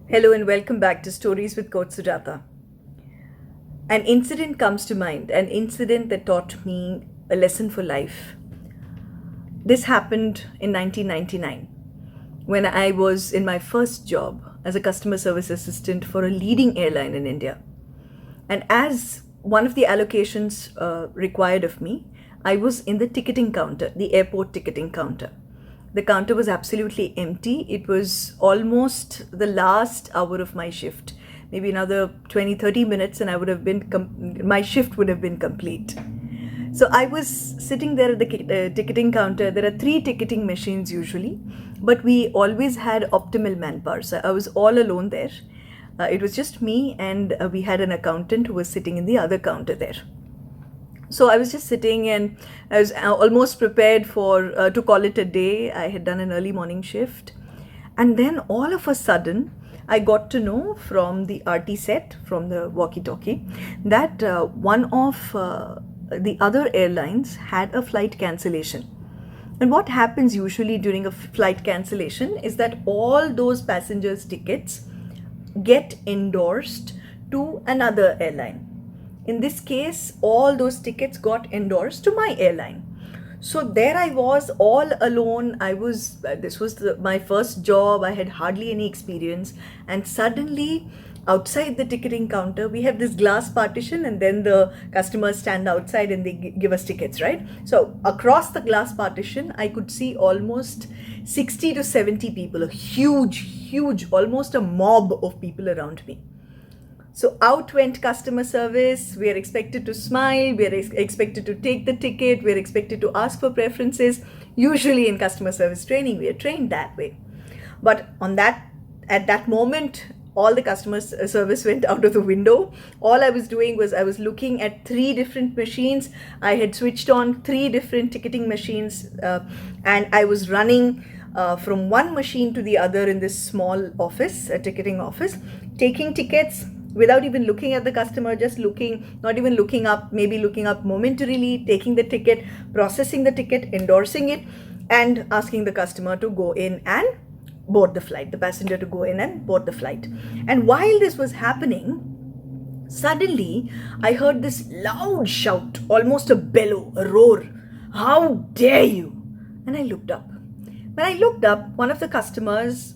Hello and welcome back to Stories with Coach Sujata. An incident comes to mind, an incident that taught me a lesson for life. This happened in 1999 when I was in my first job as a customer service assistant for a leading airline in India. And as one of the allocations required of me, I was in the ticketing counter, the airport ticketing counter. The counter was absolutely empty. It was almost the last hour of my shift. Maybe another 20-30 minutes and my shift would have been complete. So I was sitting there at the ticketing counter. There are 3 ticketing machines usually, but we always had optimal manpower. So I was all alone there. It was just me, and we had an accountant who was sitting in the other counter there. So I was just sitting and I was almost prepared to call it a day. I had done an early morning shift. And then all of a sudden, I got to know from the RT set, from the walkie-talkie, that one of the other airlines had a flight cancellation. And what happens usually during a flight cancellation is that all those passengers' tickets get endorsed to another airline. In this case, all those tickets got endorsed to my airline. So there I was all alone. This was my first job. I had hardly any experience. And suddenly, outside the ticketing counter, we have this glass partition, and then the customers stand outside and they give us tickets, right? So across the glass partition, I could see almost 60 to 70 people, a huge, almost a mob of people around me. So out went customer service. We are expected to smile. We are expected to take the ticket. We are expected to ask for preferences. Usually in customer service training, we are trained that way. But at that moment, all the customer service went out of the window. All I was doing was I was looking at 3 different machines. I had switched on 3 different ticketing machines, and I was running from one machine to the other in this small office, a ticketing office, taking tickets without even looking at the customer, just looking, not even looking up, maybe looking up momentarily, taking the ticket, processing the ticket, endorsing it, and asking the customer to go in and board the flight, the passenger to go in and board the flight. And while this was happening, suddenly I heard this loud shout, almost a bellow, a roar. "How dare you!" And I looked up. When I looked up, one of the customers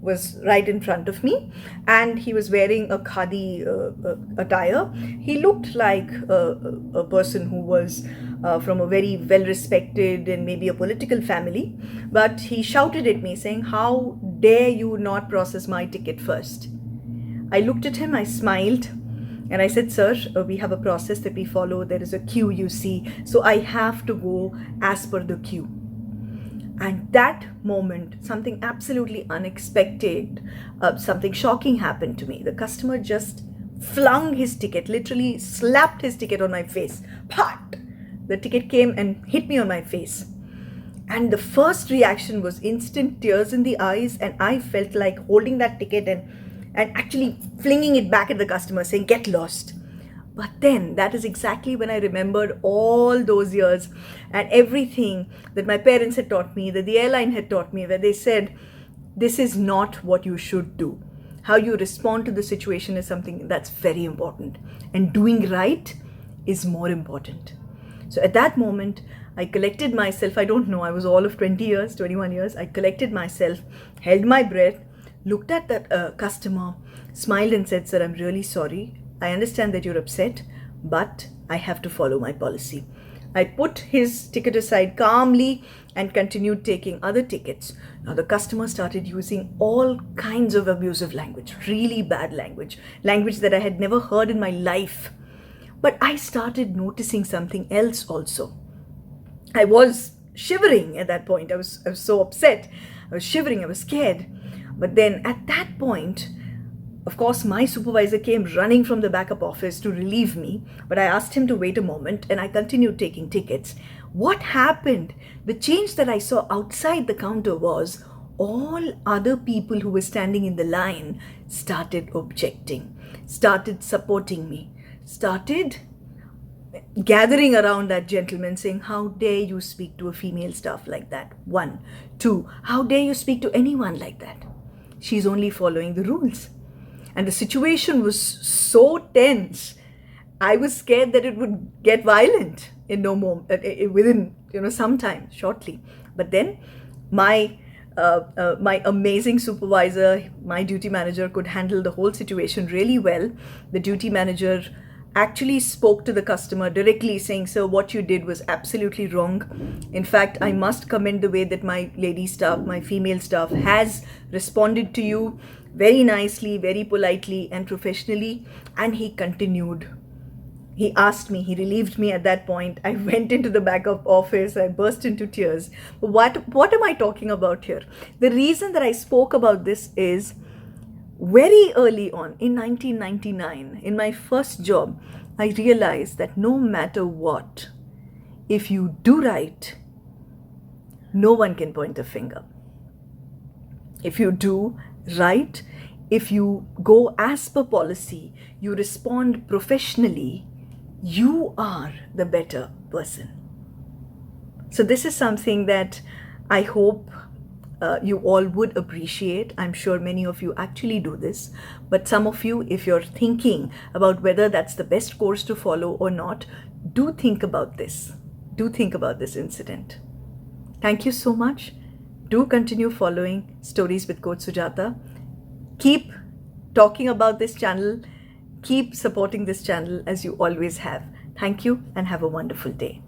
was right in front of me, and he was wearing a khadi attire. He looked like a person who was from a very well-respected and maybe a political family, but he shouted at me saying, "How dare you not process my ticket first?" I looked at him, I smiled, and I said, "Sir, we have a process that we follow. There is a queue, you see, so I have to go as per the queue." And that moment, something absolutely unexpected, something shocking happened to me. The customer just flung his ticket, literally slapped his ticket on my face. Pat! The ticket came and hit me on my face. And the first reaction was instant tears in the eyes, and I felt like holding that ticket and actually flinging it back at the customer, saying, "Get lost." But then that is exactly when I remembered all those years and everything that my parents had taught me, that the airline had taught me, where they said, this is not what you should do. How you respond to the situation is something that's very important. And doing right is more important. So at that moment, I collected myself. I don't know, I was all of 21 years. I collected myself, held my breath, looked at that customer, smiled and said, "Sir, I'm really sorry. I understand that you're upset, but I have to follow my policy." I put his ticket aside calmly and continued taking other tickets. Now the customer started using all kinds of abusive language, really bad language that I had never heard in my life. But I started noticing something else also. I was shivering at that point. I was so upset. I was shivering. I was scared. But then at that point, of course, my supervisor came running from the backup office to relieve me, but I asked him to wait a moment and I continued taking tickets. What happened? The change that I saw outside the counter was all other people who were standing in the line started objecting, started supporting me, started gathering around that gentleman saying, "How dare you speak to a female staff like that? 1. 2, how dare you speak to anyone like that? She's only following the rules. And the situation was so tense. I was scared that it would get violent in no more within some time, shortly. But then my amazing supervisor, my duty manager, could handle the whole situation really well. The duty manager actually spoke to the customer directly, saying, "Sir, what you did was absolutely wrong. In fact, I must commend the way that my lady staff, my female staff, has responded to you very nicely, very politely and professionally." And he continued. He asked me, he relieved me at that point. I went into the back of office, I burst into tears. What am I talking about here? The reason that I spoke about this is very early on in 1999, in my first job, I realized that no matter what, if you do right, no one can point a finger. If you do right, if you go as per policy, you respond professionally, you are the better person. So this is something that I hope you all would appreciate. I'm sure many of you actually do this, but some of you, if you're thinking about whether that's the best course to follow or not, do think about this. Do think about this incident. Thank you so much. Do continue following Stories with Coach Sujata. Keep talking about this channel. Keep supporting this channel as you always have. Thank you and have a wonderful day.